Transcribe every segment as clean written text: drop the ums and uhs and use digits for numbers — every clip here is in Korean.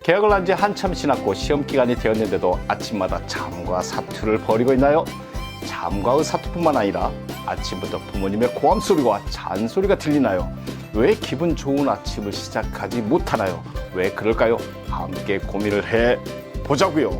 개학을 한 지 한참 지났고 시험 기간이 되었는데도 아침마다 잠과 사투를 벌이고 있나요? 잠과 사투뿐만 아니라 아침부터 부모님의 고함 소리와 잔소리가 들리나요? 왜 기분 좋은 아침을 시작하지 못하나요? 왜 그럴까요? 함께 고민을 해 보자고요.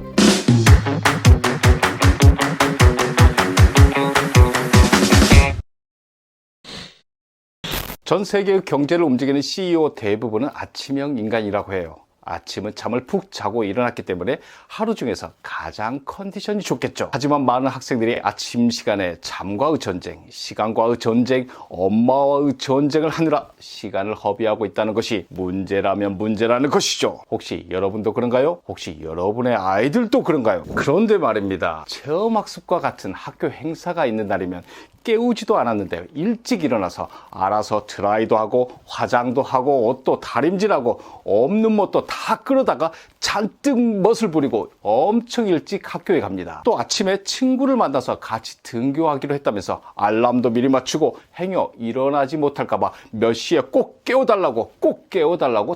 전 세계의 경제를 움직이는 CEO 대부분은 아침형 인간이라고 해요. 아침은 잠을 푹 자고 일어났기 때문에 하루 중에서 가장 컨디션이 좋겠죠. 하지만 많은 학생들이 아침 시간에 잠과의 전쟁, 시간과의 전쟁, 엄마와의 전쟁을 하느라 시간을 허비하고 있다는 것이 문제라면 문제라는 것이죠. 혹시 여러분도 그런가요? 혹시 여러분의 아이들도 그런가요? 그런데 말입니다. 체험학습과 같은 학교 행사가 있는 날이면 깨우지도 않았는데 일찍 일어나서 알아서 드라이도 하고 화장도 하고 옷도 다림질하고 없는 멋도 다 끌어다가 잔뜩 멋을 부리고 엄청 일찍 학교에 갑니다. 또 아침에 친구를 만나서 같이 등교하기로 했다면서 알람도 미리 맞추고 행여 일어나지 못할까봐 몇 시에 꼭 깨워달라고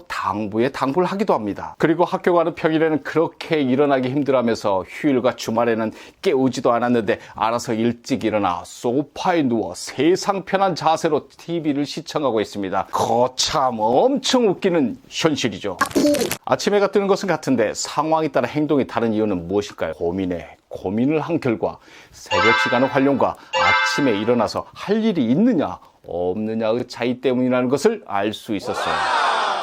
당부에 당부를 하기도 합니다. 그리고 학교 가는 평일에는 그렇게 일어나기 힘들어하면서 휴일과 주말에는 깨우지도 않았는데 알아서 일찍 일어나 소파에 누워 세상 편한 자세로 TV를 시청하고 있습니다. 거참 엄청 웃기는 현실이죠. 아침 해가 뜨는 것은 같은데 상황에 따라 행동이 다른 이유는 무엇일까요? 고민을 한 결과 새벽 시간의 활용과 아침에 일어나서 할 일이 있느냐 없느냐의 차이 때문이라는 것을 알 수 있었어요.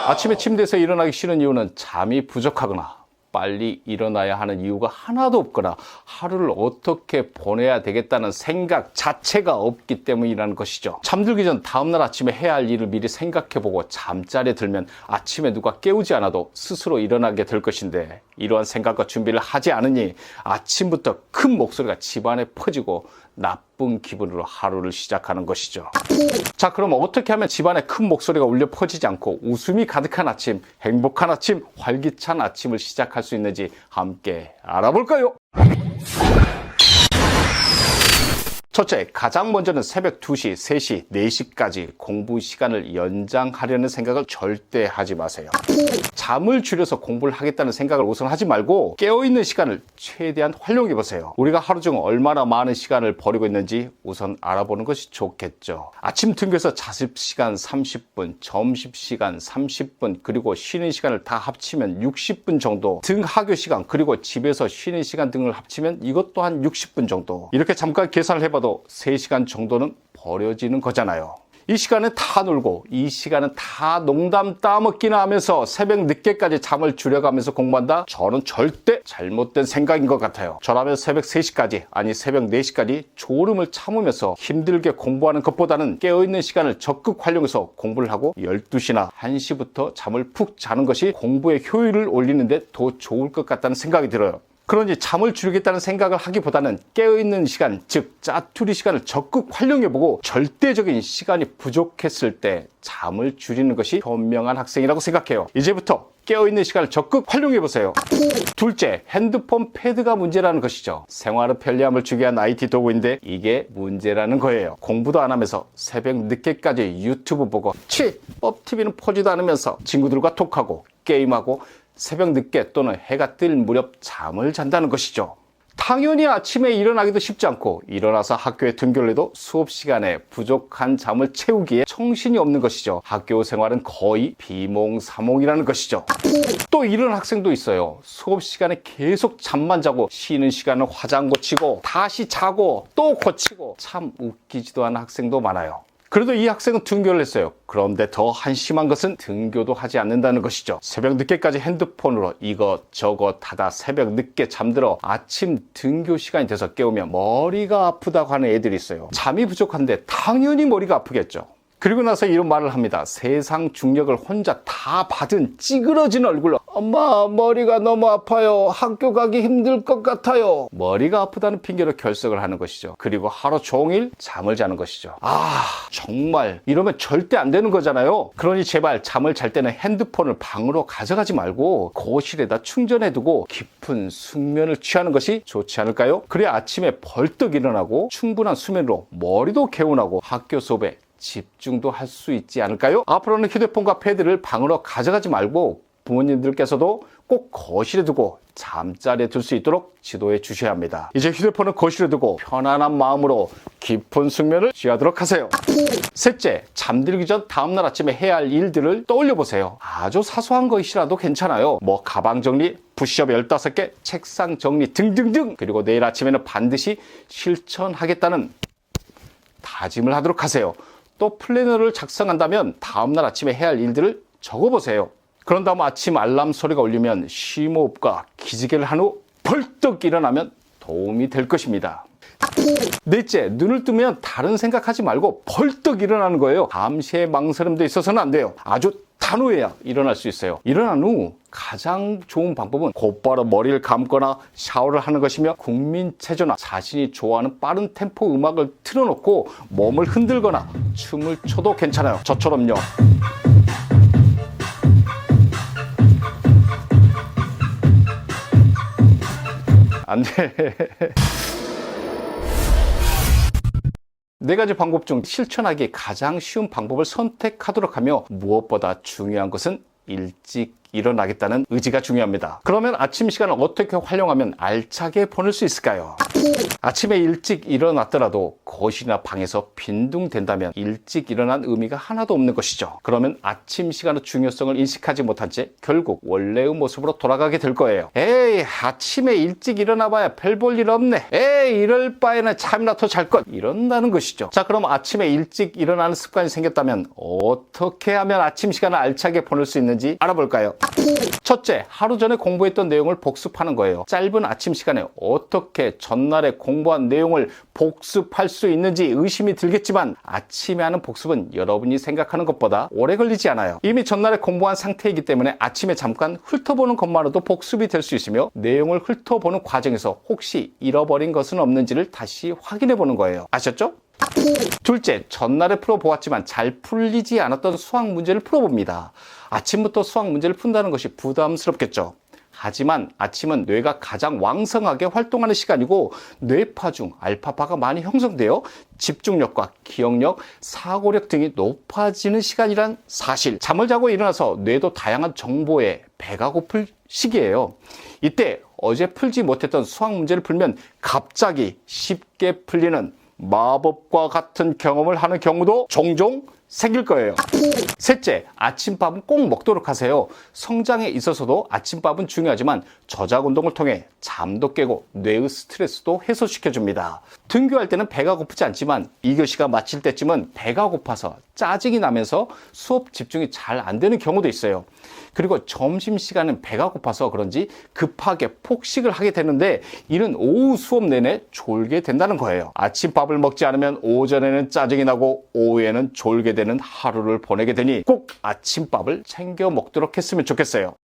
아침에 침대에서 일어나기 싫은 이유는 잠이 부족하거나 빨리 일어나야 하는 이유가 하나도 없거나 하루를 어떻게 보내야 되겠다는 생각 자체가 없기 때문이라는 것이죠. 잠들기 전 다음날 아침에 해야 할 일을 미리 생각해보고 잠자리에 들면 아침에 누가 깨우지 않아도 스스로 일어나게 될 것인데 이러한 생각과 준비를 하지 않으니 아침부터 큰 목소리가 집안에 퍼지고 나쁜 기분으로 하루를 시작하는 것이죠. 자, 그럼 어떻게 하면 집안에 큰 목소리가 울려 퍼지지 않고 웃음이 가득한 아침, 행복한 아침, 활기찬 아침을 시작할 수 있는지 함께 알아볼까요? 첫째, 가장 먼저는 새벽 2시, 3시, 4시까지 공부 시간을 연장하려는 생각을 절대 하지 마세요. 잠을 줄여서 공부를 하겠다는 생각을 우선 하지 말고 깨어있는 시간을 최대한 활용해보세요. 우리가 하루 중 얼마나 많은 시간을 버리고 있는지 우선 알아보는 것이 좋겠죠. 아침 등교에서 자습시간 30분, 점심시간 30분, 그리고 쉬는 시간을 다 합치면 60분 정도, 등 하교 시간, 그리고 집에서 쉬는 시간 등을 합치면 이것 또한 60분 정도. 이렇게 잠깐 계산을 해봐도 3시간 정도는 버려지는 거잖아요. 이 시간은 다 놀고 이 시간은 다 농담 따먹기나 하면서 새벽 늦게까지 잠을 줄여가면서 공부한다? 저는 절대 잘못된 생각인 것 같아요. 저라면 새벽 3시까지 아니 새벽 4시까지 졸음을 참으면서 힘들게 공부하는 것보다는 깨어있는 시간을 적극 활용해서 공부를 하고 12시나 1시부터 잠을 푹 자는 것이 공부의 효율을 올리는데 더 좋을 것 같다는 생각이 들어요. 그러니 잠을 줄이겠다는 생각을 하기보다는 깨어있는 시간, 즉 짜투리 시간을 적극 활용해보고 절대적인 시간이 부족했을 때 잠을 줄이는 것이 현명한 학생이라고 생각해요. 이제부터 깨어있는 시간을 적극 활용해보세요. 둘째, 핸드폰 패드가 문제라는 것이죠. 생활의 편리함을 주기 위한 IT 도구인데 이게 문제라는 거예요. 공부도 안 하면서 새벽 늦게까지 유튜브 보고 법TV는 보지도 않으면서 친구들과 톡하고 게임하고 새벽 늦게 또는 해가 뜰 무렵 잠을 잔다는 것이죠. 당연히 아침에 일어나기도 쉽지 않고 일어나서 학교에 등교를 해도 수업 시간에 부족한 잠을 채우기에 정신이 없는 것이죠. 학교 생활은 거의 비몽사몽이라는 것이죠. 또 이런 학생도 있어요. 수업 시간에 계속 잠만 자고 쉬는 시간은 화장 고치고 다시 자고 또 고치고 참 웃기지도 않은 학생도 많아요. 그래도 이 학생은 등교를 했어요. 그런데 더 한심한 것은 등교도 하지 않는다는 것이죠. 새벽 늦게까지 핸드폰으로 이것저것 하다 새벽 늦게 잠들어 아침 등교 시간이 돼서 깨우면 머리가 아프다고 하는 애들이 있어요. 잠이 부족한데 당연히 머리가 아프겠죠. 그리고 나서 이런 말을 합니다. 세상 중력을 혼자 다 받은 찌그러진 얼굴로 엄마 머리가 너무 아파요. 학교 가기 힘들 것 같아요. 머리가 아프다는 핑계로 결석을 하는 것이죠. 그리고 하루 종일 잠을 자는 것이죠. 정말 이러면 절대 안 되는 거잖아요. 그러니 제발 잠을 잘 때는 핸드폰을 방으로 가져가지 말고 거실에다 충전해두고 깊은 숙면을 취하는 것이 좋지 않을까요? 그래야 아침에 벌떡 일어나고 충분한 수면으로 머리도 개운하고 학교 수업에 집중도 할 수 있지 않을까요? 앞으로는 휴대폰과 패드를 방으로 가져가지 말고 부모님들께서도 꼭 거실에 두고 잠자리에 들 수 있도록 지도해 주셔야 합니다. 이제 휴대폰은 거실에 두고 편안한 마음으로 깊은 숙면을 취하도록 하세요. 셋째, 잠들기 전 다음날 아침에 해야 할 일들을 떠올려 보세요. 아주 사소한 것이라도 괜찮아요. 뭐 가방 정리, 푸시업 15개, 책상 정리 등등등. 그리고 내일 아침에는 반드시 실천하겠다는 다짐을 하도록 하세요. 또 플래너를 작성한다면 다음날 아침에 해야 할 일들을 적어보세요. 그런 다음 아침 알람 소리가 울리면 심호흡과 기지개를 한 후 벌떡 일어나면 도움이 될 것입니다. 넷째, 눈을 뜨면 다른 생각하지 말고 벌떡 일어나는 거예요. 잠시의 망설임도 있어서는 안 돼요. 아주 단호해야 일어날 수 있어요. 일어난 후 가장 좋은 방법은 곧바로 머리를 감거나 샤워를 하는 것이며 국민체조나 자신이 좋아하는 빠른 템포 음악을 틀어놓고 몸을 흔들거나 춤을 춰도 괜찮아요. 저처럼요. 안 돼. 네 가지 방법 중 실천하기 가장 쉬운 방법을 선택하도록 하며 무엇보다 중요한 것은 일찍 일어나겠다는 의지가 중요합니다. 그러면 아침 시간을 어떻게 활용하면 알차게 보낼 수 있을까요? 아침에 일찍 일어났더라도 거실이나 방에서 빈둥댄다면 일찍 일어난 의미가 하나도 없는 것이죠. 그러면 아침 시간의 중요성을 인식하지 못한 채 결국 원래의 모습으로 돌아가게 될 거예요. 에이, 아침에 일찍 일어나봐야 별 볼 일 없네. 에이, 이럴 바에는 잠이나 더 잘 것. 이런다는 것이죠. 자, 그럼 아침에 일찍 일어나는 습관이 생겼다면 어떻게 하면 아침 시간을 알차게 보낼 수 있는지 알아볼까요? 첫째, 하루 전에 공부했던 내용을 복습하는 거예요. 짧은 아침 시간에 어떻게 전날에 공부한 내용을 복습할 수 있는지 의심이 들겠지만 아침에 하는 복습은 여러분이 생각하는 것보다 오래 걸리지 않아요. 이미 전날에 공부한 상태이기 때문에 아침에 잠깐 훑어보는 것만으로도 복습이 될 수 있으며 내용을 훑어보는 과정에서 혹시 잃어버린 것은 없는지를 다시 확인해 보는 거예요. 아셨죠? 둘째, 전날에 풀어보았지만 잘 풀리지 않았던 수학 문제를 풀어봅니다. 아침부터 수학 문제를 푼다는 것이 부담스럽겠죠. 하지만 아침은 뇌가 가장 왕성하게 활동하는 시간이고 뇌파 중 알파파가 많이 형성되어 집중력과 기억력, 사고력 등이 높아지는 시간이란 사실. 잠을 자고 일어나서 뇌도 다양한 정보에 배가 고플 시기예요. 이때 어제 풀지 못했던 수학 문제를 풀면 갑자기 쉽게 풀리는 마법과 같은 경험을 하는 경우도 종종 생길 거예요. 셋째, 아침밥은 꼭 먹도록 하세요. 성장에 있어서도 아침밥은 중요하지만 저작 운동을 통해 잠도 깨고 뇌의 스트레스도 해소시켜줍니다. 등교할 때는 배가 고프지 않지만 2교시가 마칠 때쯤은 배가 고파서 짜증이 나면서 수업 집중이 잘 안 되는 경우도 있어요. 그리고 점심시간은 배가 고파서 그런지 급하게 폭식을 하게 되는데 이는 오후 수업 내내 졸게 된다는 거예요. 아침밥을 먹지 않으면 오전에는 짜증이 나고 오후에는 졸게 되는 하루를 보내게 되니 꼭 아침밥을 챙겨 먹도록 했으면 좋겠어요.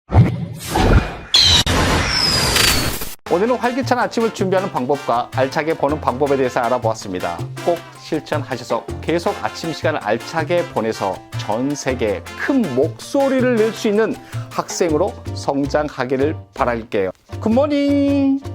오늘은 활기찬 아침을 준비하는 방법과 알차게 보는 방법에 대해서 알아보았습니다. 꼭 실천하셔서 계속 아침 시간을 알차게 보내서 전 세계에 큰 목소리를 낼 수 있는 학생으로 성장하기를 바랄게요. 굿모닝!